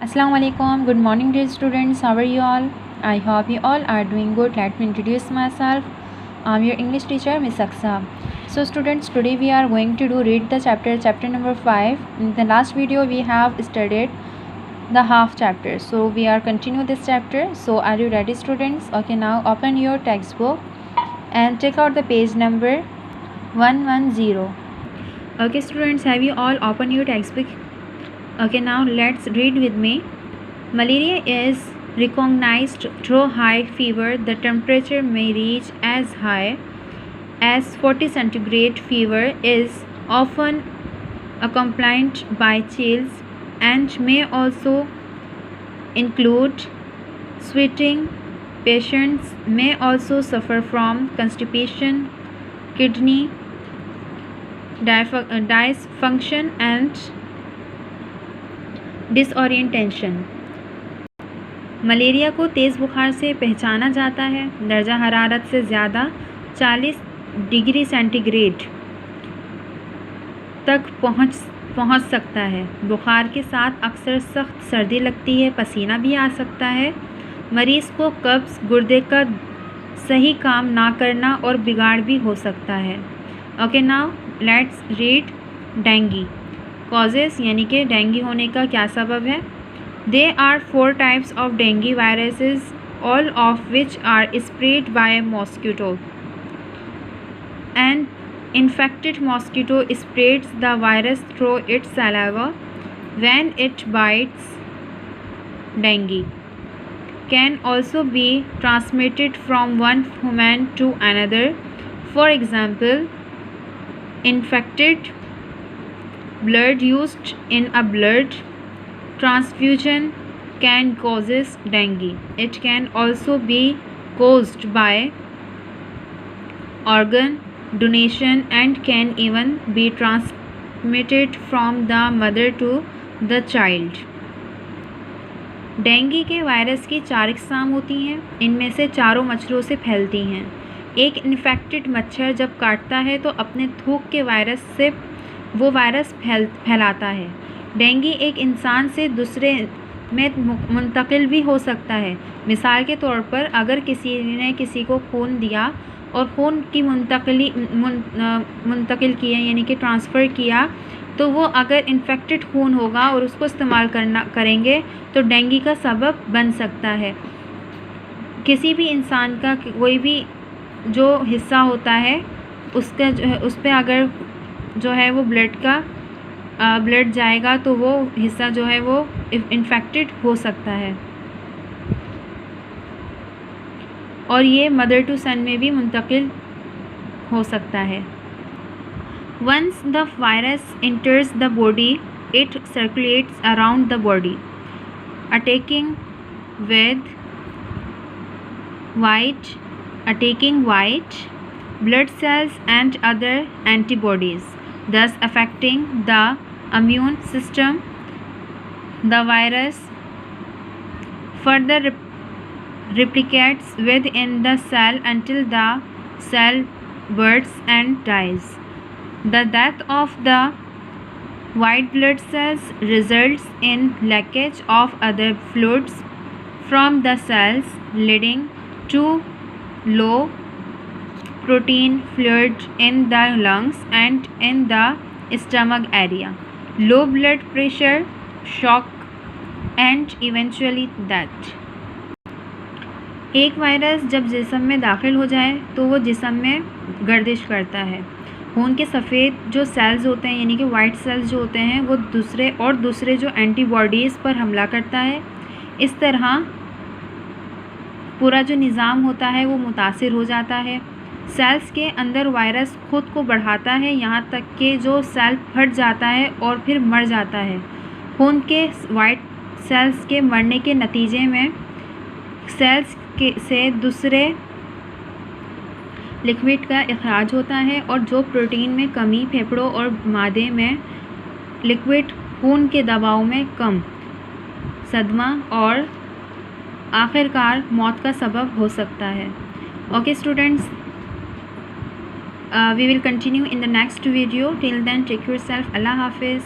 Assalamu alaikum. Good morning, dear students. How are you all? I hope you all are doing good. Let me introduce myself. I'm your English teacher, Miss Aksa. So, students, today we are going to read the chapter number 5. In the last video, we have studied the half chapter. So, we are continue this chapter. So, are you ready, students? Okay, now open your textbook and check out the page number 110. Okay, students, have you all opened your textbook? Okay, now let's read with me. Malaria is recognized through high fever. The temperature may reach as high as 40 centigrade. Fever is often accompanied by chills and may also include sweating. Patients may also suffer from constipation, kidney dysfunction and disorientation. Malaria को तेज़ बुखार से पहचाना जाता है। दर्जा हरारत से ज़्यादा 40 डिग्री सेंटीग्रेड तक पहुंच सकता है। बुखार के साथ अक्सर सख्त सर्दी लगती है, पसीना भी आ सकता है। मरीज़ को कब्ज़, गुर्दे का सही काम ना करना और बिगाड़ भी हो सकता है। Okay, now let's read dengue causes, यानी कि डेंगू होने का क्या सबब है। They are 4 types of dengue viruses, all of which are spread by mosquito. And infected mosquito spreads the virus through its saliva when it bites. Dengue can also be transmitted from one human to another. For example, infected blood used in a blood transfusion can causes dengue. It can also be caused by organ donation and can even be transmitted from the mother to the child. Dengue के virus की 4 अक़साम होती हैं। इनमें से चारों मच्छरों से फैलती हैं। एक इन्फेक्टेड मच्छर जब काटता है तो अपने थूक के वायरस से वो वायरस फैलाता है। डेंगू एक इंसान से दूसरे में मुंतकिल भी हो सकता है। मिसाल के तौर पर, अगर किसी ने किसी को खून दिया और खून की मुंतकिल किया, यानी कि ट्रांसफ़र किया, तो वो अगर इन्फेक्टेड खून होगा और उसको इस्तेमाल करेंगे तो डेंगू का सबब बन सकता है। किसी भी इंसान का कोई भी जो हिस्सा होता है उसका उस पर अगर जो है वो ब्लड जाएगा तो वो हिस्सा जो है वो इन्फेक्टेड हो सकता है और ये मदर टू सन में भी मुंतकिल हो सकता है। Once the virus enters the body, it circulates around the body, attacking white blood cells and other antibodies, thus affecting the immune system. The virus further replicates within the cell until the cell bursts and dies. The death of the white blood cells results in leakage of other fluids from the cells, leading to low protein fluid in the lungs and in the stomach area, low blood pressure, shock and eventually death. एक virus जब जिस्म में दाखिल हो जाए तो वो जिस्म में गर्दिश करता है। खून के सफ़ेद जो सेल्स होते हैं, यानी कि वाइट सेल्स जो होते हैं, वो दूसरे जो एंटीबॉडीज़ पर हमला करता है। इस तरह पूरा जो निज़ाम होता है वो मुतासिर हो जाता है। सेल्स के अंदर वायरस खुद को बढ़ाता है, यहाँ तक कि जो सेल फट जाता है और फिर मर जाता है। खून के वाइट सेल्स के मरने के नतीजे में सेल्स से दूसरे लिक्विड का इखराज होता है और जो प्रोटीन में कमी, फेफड़ों और मादे में लिक्विड खून के दबाव में कम, सदमा और आखिरकार मौत का सबब हो सकता है। Okay students, we will continue in the next video. Till then, take yourself. Allah Hafiz.